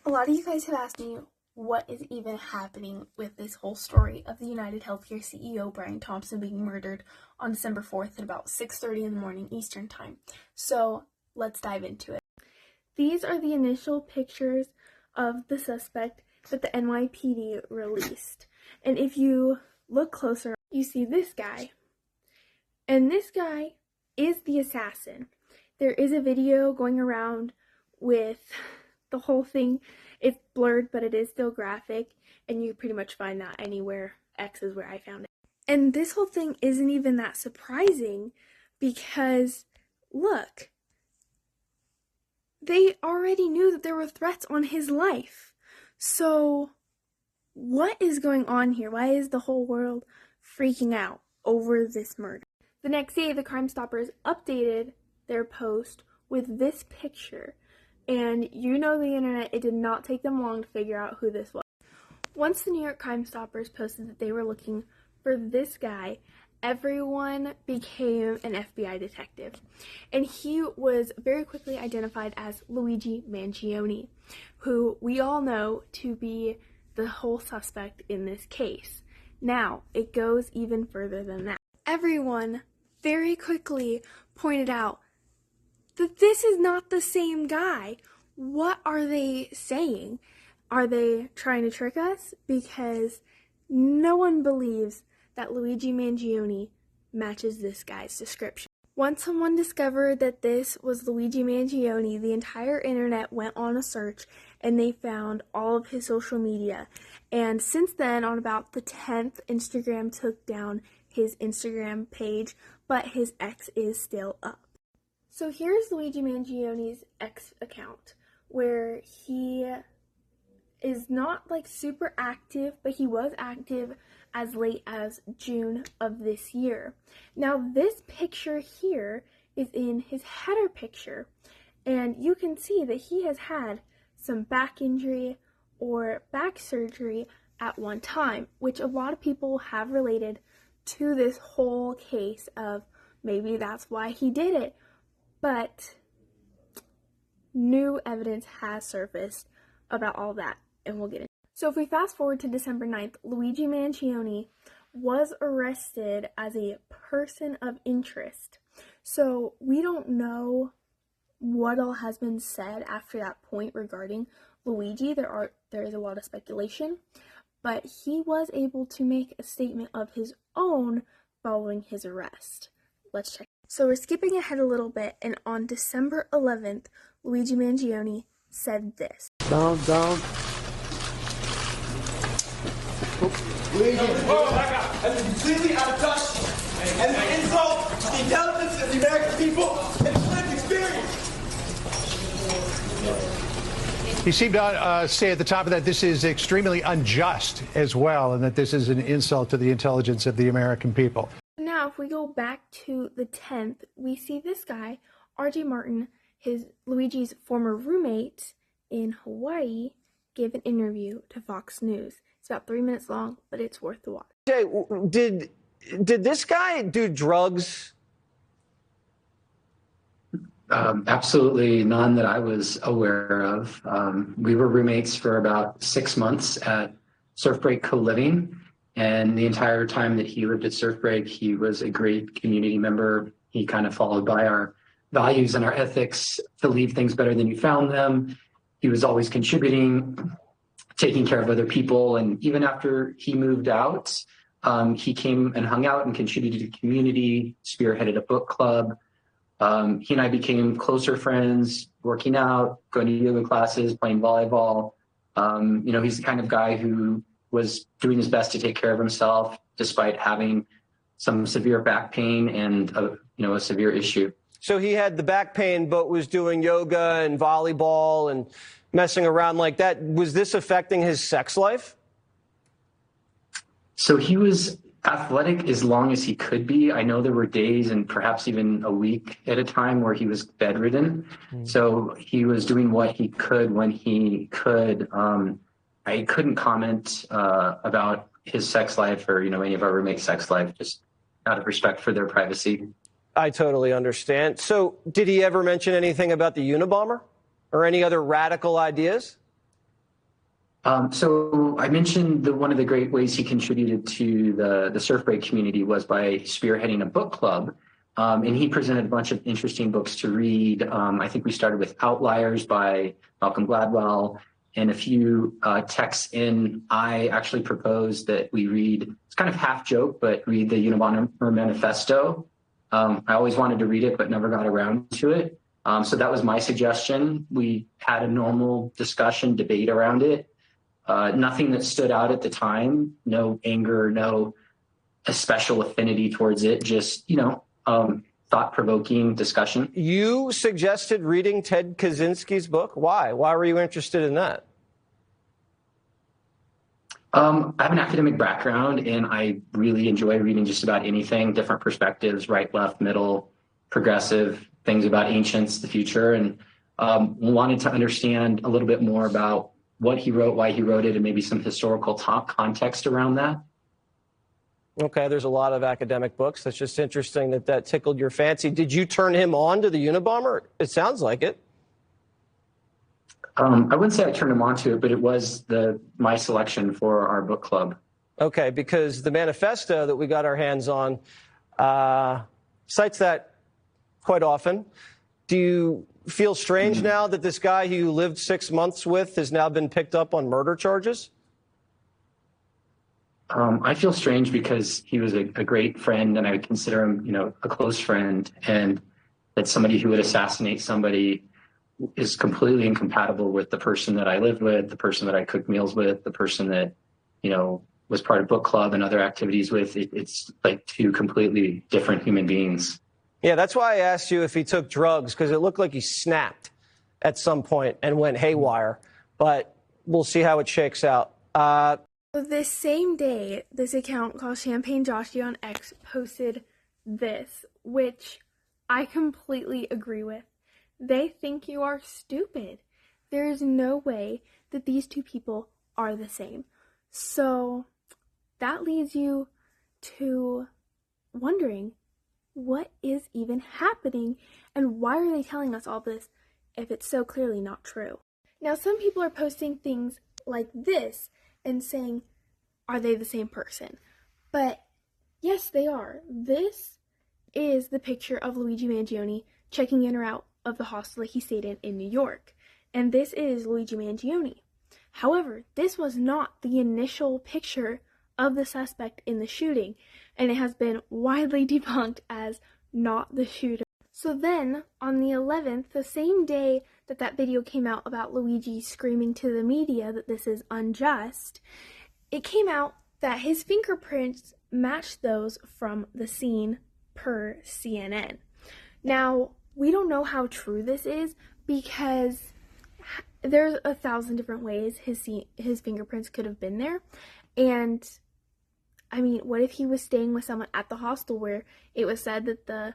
A lot of you guys have asked me what is even happening with this whole story of the United Healthcare CEO Brian Thompson being murdered on December 4th at about 6:30 in the morning Eastern Time. So let's dive into it. These are the initial pictures of the suspect that the NYPD released. And if you look closer, you see this guy. And this guy is the assassin. There is a video going around with the whole thing. It's blurred, but it is still graphic, and you pretty much find that anywhere. X is where I found it. And this whole thing isn't even that surprising because, look, they already knew that there were threats on his life. So what is going on here? Why is the whole world freaking out over this murder? The next day, the Crime Stoppers updated their post with this picture. And you know the internet, it did not take them long to figure out who this was. Once the New York Crime Stoppers posted that they were looking for this guy, everyone became an FBI detective. And he was very quickly identified as Luigi Mangione, who we all know to be the whole suspect in this case. Now, it goes even further than that. Everyone very quickly pointed out that this is not the same guy. What are they saying? Are they trying to trick us? Because no one believes that Luigi Mangione matches this guy's description. Once someone discovered that this was Luigi Mangione, the entire internet went on a search and they found all of his social media. And since then, on about the 10th, Instagram took down his Instagram page, but his X is still up. So here's Luigi Mangione's X account, where he is not like super active, but he was active as late as June of this year. Now this picture here is in his header picture, and you can see that he has had some back injury or back surgery at one time, which a lot of people have related to this whole case of maybe that's why he did it. But new evidence has surfaced about all that, and we'll get into it. So if we fast forward to December 9th, Luigi Mangione was arrested as a person of interest. So we don't know what all has been said after that point regarding Luigi. There is a lot of speculation, but he was able to make a statement of his own following his arrest. Let's check. So we're skipping ahead a little bit, and on December 11th, Luigi Mangione said this. Down. Luigi, has been completely out of touch, and an insult to the intelligence of the American people and its lived experience. He seemed to say at the top of that this is extremely unjust as well, and that this is an insult to the intelligence of the American people. Now, if we go back to the 10th, we see this guy, R.J. Martin, Luigi's former roommate in Hawaii, gave an interview to Fox News. It's about 3 minutes long, but it's worth the watch. Jay, did this guy do drugs? Absolutely none that I was aware of. We were roommates for about 6 months at Surf Break Co-Living. And the entire time that he lived at Surf Break, he was a great community member. He kind of followed by our values and our ethics to leave things better than you found them. He was always contributing, taking care of other people. And even after he moved out, he came and hung out and contributed to the community, spearheaded a book club. He and I became closer friends, working out, going to yoga classes, playing volleyball. He's the kind of guy who was doing his best to take care of himself despite having some severe back pain and a severe issue. So he had the back pain, but was doing yoga and volleyball and messing around like that. Was this affecting his sex life? So he was athletic as long as he could be. I know there were days and perhaps even a week at a time where he was bedridden. So he was doing what he could when he could. I couldn't comment about his sex life or, any of our roommates' sex life, just out of respect for their privacy. I totally understand. So did he ever mention anything about the Unabomber or any other radical ideas? So I mentioned one of the great ways he contributed to the surf break community was by spearheading a book club. And he presented a bunch of interesting books to read. I think we started with Outliers by Malcolm Gladwell, and a few texts in. I actually proposed that we read, it's kind of half joke, but read the Unabomber Manifesto. I always wanted to read it, but never got around to it. So that was my suggestion. We had a normal discussion, debate around it. Nothing that stood out at the time, no anger, no a special affinity towards it, just, thought-provoking discussion. You suggested reading Ted Kaczynski's book. Why? Why were you interested in that? I have an academic background, and I really enjoy reading just about anything, different perspectives, right, left, middle, progressive, things about ancients, the future, and wanted to understand a little bit more about what he wrote, why he wrote it, and maybe some historical context around that. Okay, there's a lot of academic books. That's just interesting that tickled your fancy. Did you turn him on to the Unabomber? It sounds like it. I wouldn't say I turned him on to it, but it was my selection for our book club. Okay, because the manifesto that we got our hands on cites that quite often. Do you feel strange now that this guy who you lived 6 months with has now been picked up on murder charges? I feel strange because he was a great friend, and I would consider him, a close friend, and that somebody who would assassinate somebody is completely incompatible with the person that I lived with, the person that I cooked meals with, the person that, was part of book club and other activities with. It's like two completely different human beings. Yeah, that's why I asked you if he took drugs, because it looked like he snapped at some point and went haywire. But we'll see how it shakes out. This same day, this account called Champagne Joshy on X posted this, which I completely agree with. They think you are stupid. There is no way that these two people are the same. So that leads you to wondering, what is even happening, and why are they telling us all this if it's so clearly not true? Now, some people are posting things like this and saying, are they the same person? But yes, they are. This is the picture of Luigi Mangione checking in or out of the hostel he stayed in New York. And this is Luigi Mangione. However, this was not the initial picture of the suspect in the shooting, and it has been widely debunked as not the shooter. So then, on the 11th, the same day that video came out about Luigi screaming to the media that this is unjust, it came out that his fingerprints matched those from the scene per CNN. Now, we don't know how true this is because there's 1,000 different ways his fingerprints could have been there. And, I mean, what if he was staying with someone at the hostel where it was said that the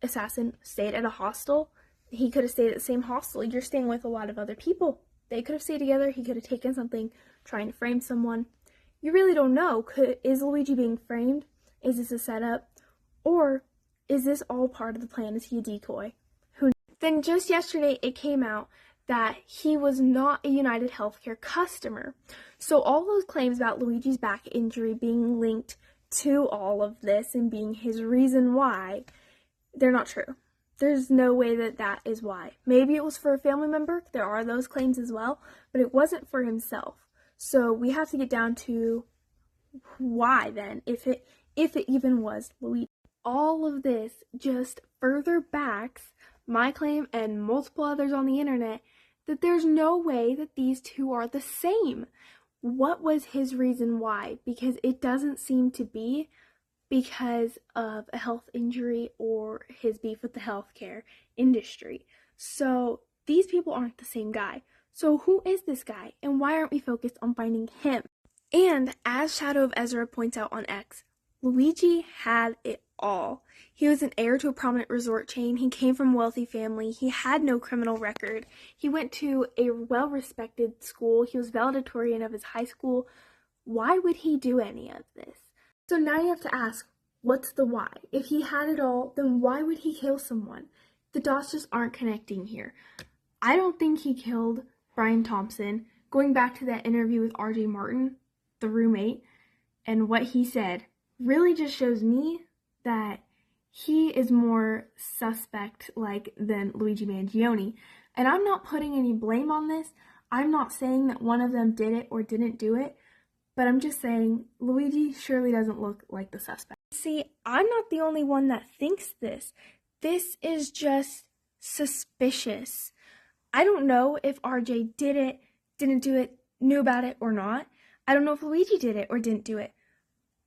assassin stayed at a hostel? He could have stayed at the same hostel. You're staying with a lot of other people. They could have stayed together. He could have taken something, trying to frame someone. You really don't know. Is Luigi being framed? Is this a setup? Or is this all part of the plan? Is he a decoy? Who knows? Then just yesterday it came out that he was not a United Healthcare customer. So all those claims about Luigi's back injury being linked to all of this and being his reason why, they're not true. There's no way that is why. Maybe it was for a family member. There are those claims as well, but it wasn't for himself. So we have to get down to why then, if it even was Luigi. All of this just further backs my claim and multiple others on the internet that there's no way that these two are the same. What was his reason why? Because it doesn't seem to be because of a health injury or his beef with the healthcare industry. So these people aren't the same guy. So who is this guy, and why aren't we focused on finding him? And as Shadow of Ezra points out on X, Luigi had it all. He was an heir to a prominent resort chain. He came from a wealthy family. He had no criminal record. He went to a well-respected school. He was valedictorian of his high school. Why would he do any of this? So now you have to ask, what's the why? If he had it all, then why would he kill someone? The dots just aren't connecting here. I don't think he killed Brian Thompson. going back to that interview with RJ Martin, the roommate, and what he said really just shows me that he is more suspect-like than Luigi Mangione. And I'm not putting any blame on this. I'm not saying that one of them did it or didn't do it, but I'm just saying Luigi surely doesn't look like the suspect. See, I'm not the only one that thinks this. This is just suspicious. I don't know if RJ did it, didn't do it, knew about it or not. I don't know if Luigi did it or didn't do it.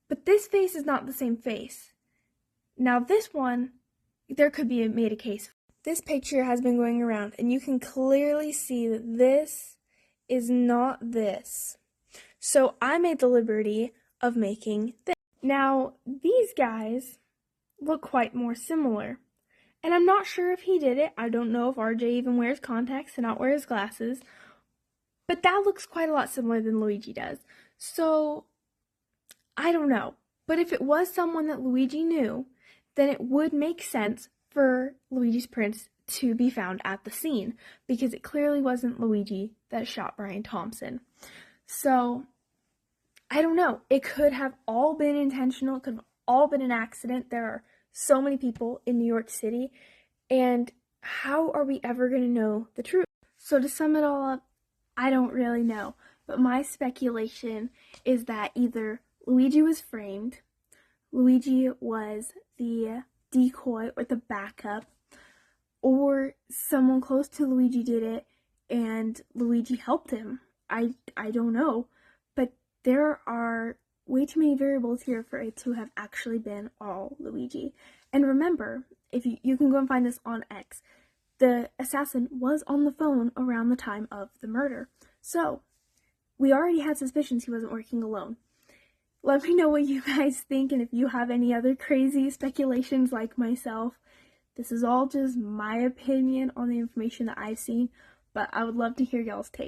But this face is not the same face. Now this one, there could be made a case. This picture has been going around and you can clearly see that this is not this. So I made the liberty of making this. Now these guys look quite more similar. And I'm not sure if he did it. I don't know if RJ even wears contacts and not wears glasses. But that looks quite a lot similar than Luigi does. So, I don't know. But if it was someone that Luigi knew, then it would make sense for Luigi's prints to be found at the scene. Because it clearly wasn't Luigi that shot Brian Thompson. So, I don't know. It could have all been intentional. It could have all been an accident. There are so many people in New York City. And how are we ever going to know the truth? So to sum it all up, I don't really know. But my speculation is that either Luigi was framed, Luigi was the decoy or the backup, or someone close to Luigi did it and Luigi helped him. I don't know. But there are way too many variables here for it to have actually been all Luigi. And remember, if you can go and find this on X, the assassin was on the phone around the time of the murder. So, we already had suspicions he wasn't working alone. Let me know what you guys think, and if you have any other crazy speculations like myself. This is all just my opinion on the information that I've seen, but I would love to hear y'all's take.